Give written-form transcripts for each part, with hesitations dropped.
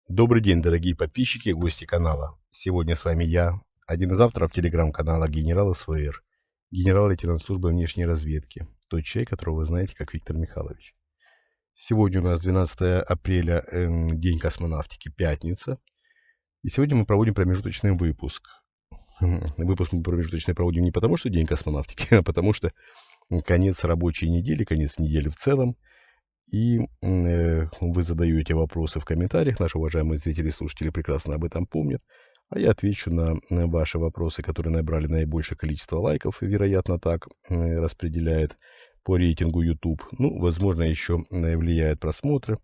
Добрый день, дорогие подписчики и гости канала. Сегодня с вами я, один из авторов телеграм-канала «Генерал СВР», генерал-лейтенант службы внешней разведки, тот человек, которого вы знаете как Виктор Михайлович. Сегодня у нас 12 апреля, день космонавтики, пятница, и сегодня мы проводим промежуточный выпуск. Выпуск мы промежуточный проводим не потому, что день космонавтики, а потому что конец рабочей недели, конец недели в целом. И вы задаете вопросы в комментариях. Наши уважаемые зрители и слушатели прекрасно об этом помнят. А я отвечу на ваши вопросы, которые набрали наибольшее количество лайков. И, вероятно, так распределяет по рейтингу YouTube. Ну, возможно, еще влияют просмотры,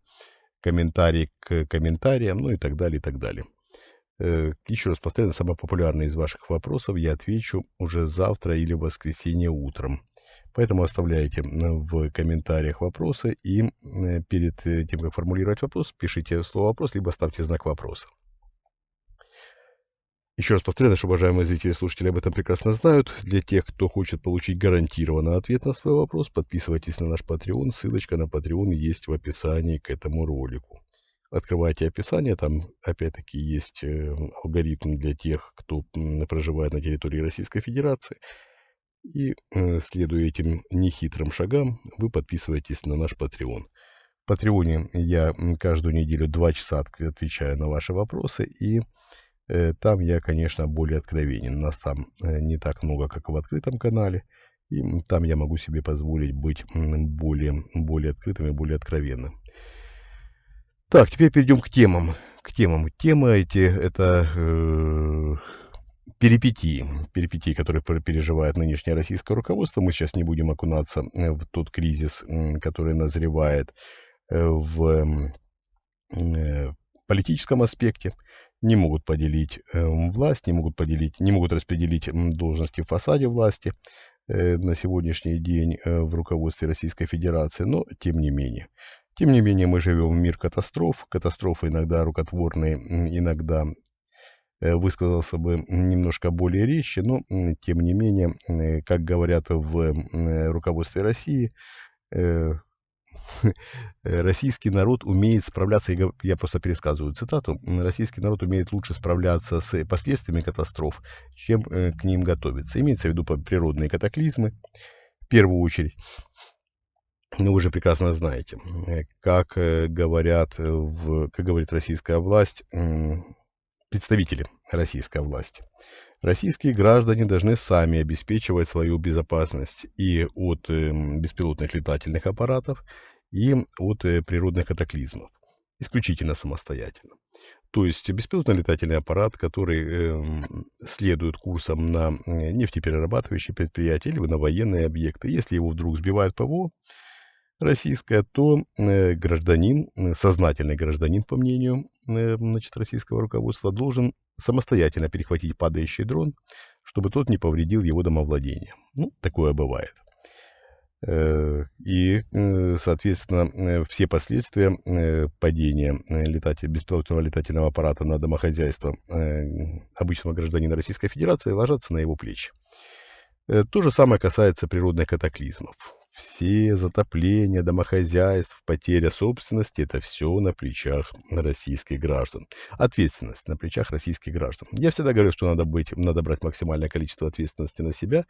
комментарии к комментариям, ну и так далее, и так далее. Еще раз повторяю, на самый популярный из ваших вопросов я отвечу уже завтра или в воскресенье утром. Поэтому оставляйте в комментариях вопросы и перед тем, как формулировать вопрос, пишите слово «вопрос», либо ставьте знак вопроса. Еще раз повторяю, наши уважаемые зрители и слушатели об этом прекрасно знают. Для тех, кто хочет получить гарантированный ответ на свой вопрос, подписывайтесь на наш Patreon. Ссылочка на Patreon есть в описании к этому ролику. Открывайте описание, там опять-таки есть алгоритм для тех, кто проживает на территории Российской Федерации. И следуя этим нехитрым шагам, вы подписываетесь на наш Patreon. В Патреоне я каждую неделю 2 часа отвечаю на ваши вопросы, и там я, конечно, более откровенен. Нас там не так много, как в открытом канале, и там я могу себе позволить быть более открытым и более откровенным. Так, теперь перейдем к темам. Темы эти – это перипетии, которые переживает нынешнее российское руководство. Мы сейчас не будем окунаться в тот кризис, который назревает в политическом аспекте. Не могут поделить власть, не могут распределить должности в фасаде власти на сегодняшний день в руководстве Российской Федерации, но тем не менее. Тем не менее, мы живем в мир катастроф. Катастрофы иногда рукотворные, иногда высказался бы немножко более резче, но тем не менее, как говорят в руководстве России, российский народ умеет справляться, я просто пересказываю цитату, российский народ умеет лучше справляться с последствиями катастроф, чем к ним готовиться. Имеется в виду природные катаклизмы, в первую очередь. Но вы же прекрасно знаете, как говорит российская власть, представители российской власти. Российские граждане должны сами обеспечивать свою безопасность и от беспилотных летательных аппаратов, и от природных катаклизмов. Исключительно самостоятельно. То есть беспилотный летательный аппарат, который следует курсом на нефтеперерабатывающие предприятия или на военные объекты, если его вдруг сбивают ПВО, российская, то гражданин, сознательный гражданин, по мнению российского руководства, должен самостоятельно перехватить падающий дрон, чтобы тот не повредил его домовладение. Ну, такое бывает. И, соответственно, все последствия падения беспилотного летательного аппарата на домохозяйство обычного гражданина Российской Федерации ложатся на его плечи. То же самое касается природных катаклизмов. Все затопления домохозяйств, потеря собственности – это все на плечах российских граждан. Ответственность на плечах российских граждан. Я всегда говорю, что надо брать максимальное количество ответственности на себя.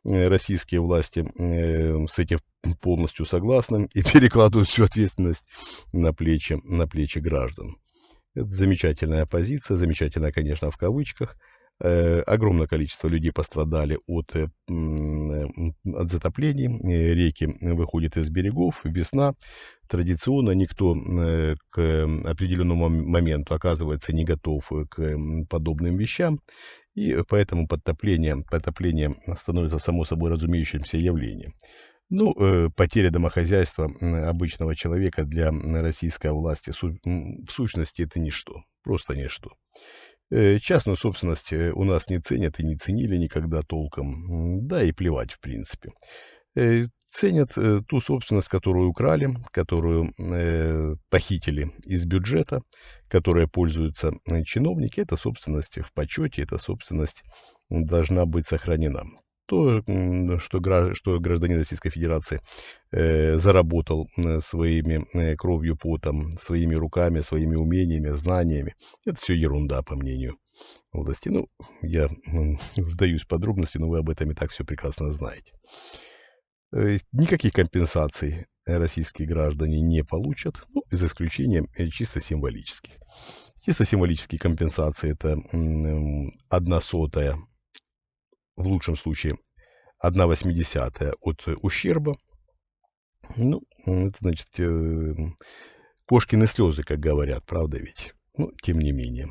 Российские власти с этим полностью согласны и перекладывают всю ответственность на плечи граждан. Это замечательная позиция, замечательная, конечно, в кавычках. Огромное количество людей пострадали от затоплений, реки выходят из берегов, весна. Традиционно никто к определенному моменту оказывается не готов к подобным вещам, и поэтому потопление становится само собой разумеющимся явлением. Ну, потеря домохозяйства обычного человека для российской власти в сущности это ничто, просто ничто. Частную собственность у нас не ценят и не ценили никогда толком, да и плевать в принципе. Ценят ту собственность, которую украли, которую похитили из бюджета, которой пользуются чиновники. Эта собственность в почете, эта собственность должна быть сохранена. что гражданин Российской Федерации заработал своими кровью, потом, своими руками, своими умениями, знаниями. Это все ерунда, по мнению власти. Ну, я вдаюсь в подробности, но вы об этом и так все прекрасно знаете. Никаких компенсаций российские граждане не получат, ну, за исключением чисто символических. Чисто символические компенсации — это 1/100, в лучшем случае 1/80 от ущерба. Ну, это значит кошкины слезы, как говорят, правда ведь? Ну, тем не менее,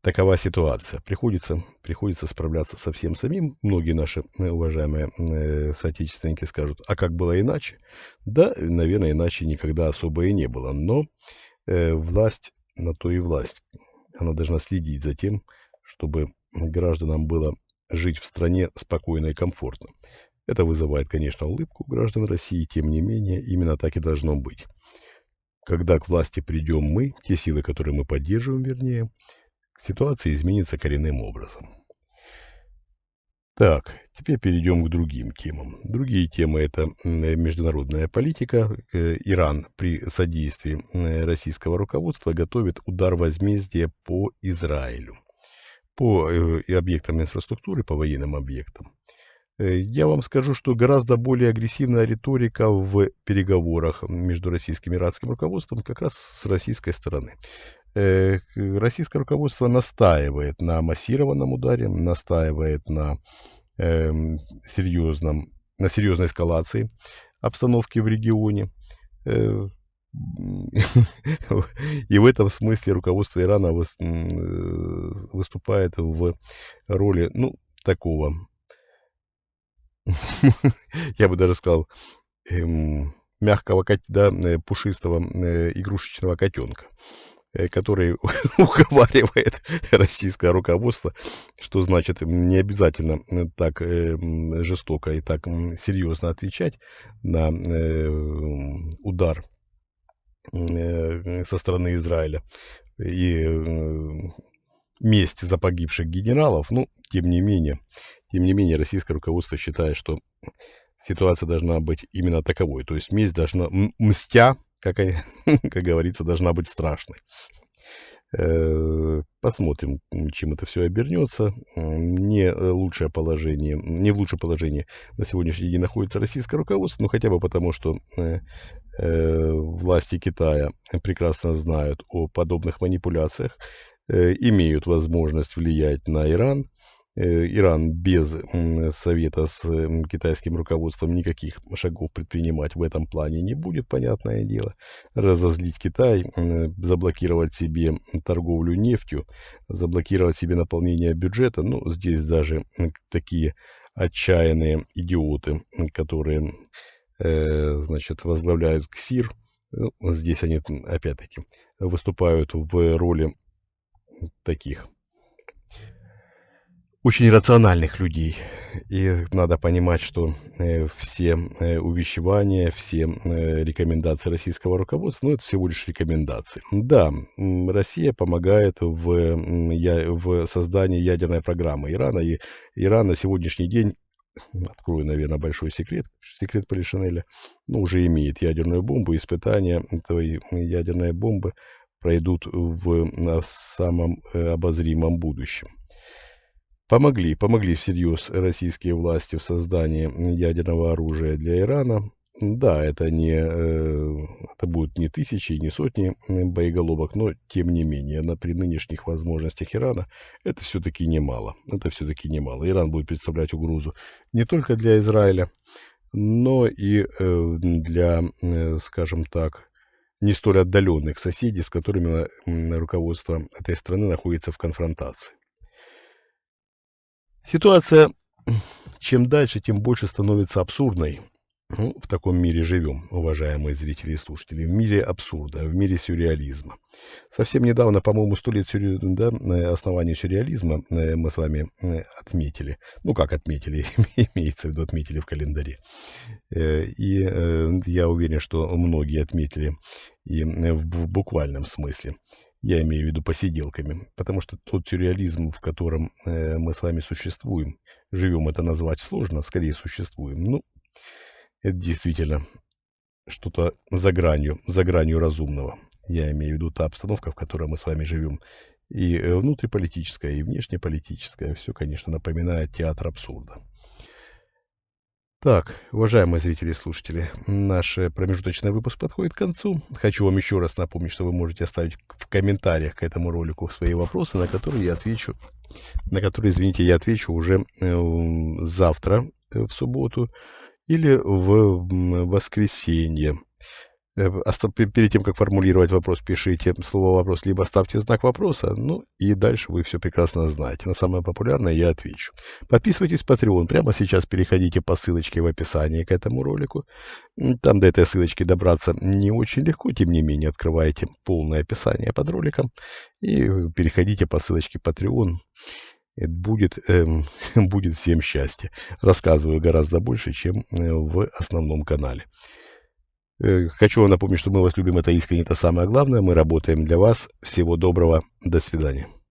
такова ситуация. Приходится справляться со всем самим. Многие наши уважаемые соотечественники скажут: а как было иначе? Да, наверное, иначе никогда особо и не было. Но власть на то и власть. Она должна следить за тем, чтобы гражданам было жить в стране спокойно и комфортно. Это вызывает, конечно, улыбку граждан России. Тем не менее, именно так и должно быть. Когда к власти придем мы, те силы, которые мы поддерживаем, вернее, ситуация изменится коренным образом. Так, теперь перейдем к другим темам. Другие темы — это международная политика. Иран при содействии российского руководства готовит удар возмездия по Израилю, по объектам инфраструктуры, по военным объектам. Я вам скажу, что гораздо более агрессивная риторика в переговорах между российским и иранским руководством как раз с российской стороны. Российское руководство настаивает на массированном ударе, настаивает на серьезной эскалации обстановки в регионе. И в этом смысле руководство Ирана выступает в роли, ну, такого, я бы даже сказал, мягкого, пушистого игрушечного котенка, который уговаривает российское руководство, что значит не обязательно так жестоко и так серьезно отвечать на удар со стороны Израиля и месть за погибших генералов. Но тем не менее, российское руководство считает, что ситуация должна быть именно таковой. То есть месть должна, мстя, как говорится, должна быть страшной. Посмотрим, чем это все обернется. Не в лучшем положении на сегодняшний день находится российское руководство, но хотя бы потому, что власти Китая прекрасно знают о подобных манипуляциях, имеют возможность влиять на Иран. Иран без совета с китайским руководством никаких шагов предпринимать в этом плане не будет, понятное дело. Разозлить Китай, заблокировать себе торговлю нефтью, заблокировать себе наполнение бюджета. Ну, здесь даже такие отчаянные идиоты, которые, значит, возглавляют КСИР, здесь они, опять-таки, выступают в роли таких очень рациональных людей. И надо понимать, что все увещевания, все рекомендации российского руководства, ну, это всего лишь рекомендации. Да, Россия помогает в создании ядерной программы Ирана. И Иран на сегодняшний день, открою, наверное, большой секрет Полишинеля, ну, уже имеет ядерную бомбу. Испытания этой ядерной бомбы пройдут в самом обозримом будущем. Помогли всерьез российские власти в создании ядерного оружия для Ирана. Да, это будут не тысячи и не сотни боеголовок, но тем не менее, при нынешних возможностях Ирана это все-таки немало. Иран будет представлять угрозу не только для Израиля, но и для, скажем так, не столь отдаленных соседей, с которыми руководство этой страны находится в конфронтации. Ситуация, чем дальше, тем больше становится абсурдной. Ну, в таком мире живем, уважаемые зрители и слушатели. В мире абсурда, в мире сюрреализма. Совсем недавно, по-моему, 100 лет основания сюрреализма мы с вами отметили. Ну, как отметили, имеется в виду, отметили в календаре. И я уверен, что многие отметили и в буквальном смысле. Я имею в виду посиделками, потому что тот сюрреализм, в котором мы с вами существуем, живем, это назвать сложно, скорее существуем. Ну, это действительно что-то за гранью разумного. Я имею в виду та обстановка, в которой мы с вами живем. И внутриполитическая, и внешнеполитическая. Все, конечно, напоминает театр абсурда. Так, уважаемые зрители и слушатели, наш промежуточный выпуск подходит к концу. Хочу вам еще раз напомнить, что вы можете оставить в комментариях к этому ролику свои вопросы, на которые я отвечу, извините, я отвечу уже завтра, в субботу, или в воскресенье. Перед тем, как формулировать вопрос, пишите слово «вопрос», либо ставьте знак вопроса, ну и дальше вы все прекрасно знаете. На самое популярное я отвечу. Подписывайтесь в Patreon. Прямо сейчас переходите по ссылочке в описании к этому ролику. Там до этой ссылочки добраться не очень легко, тем не менее открывайте полное описание под роликом и переходите по ссылочке Patreon. Это будет, будет всем счастье. Рассказываю гораздо больше, чем в основном канале. Хочу вам напомнить, что мы вас любим, это искренне, это самое главное. Мы работаем для вас. Всего доброго. До свидания.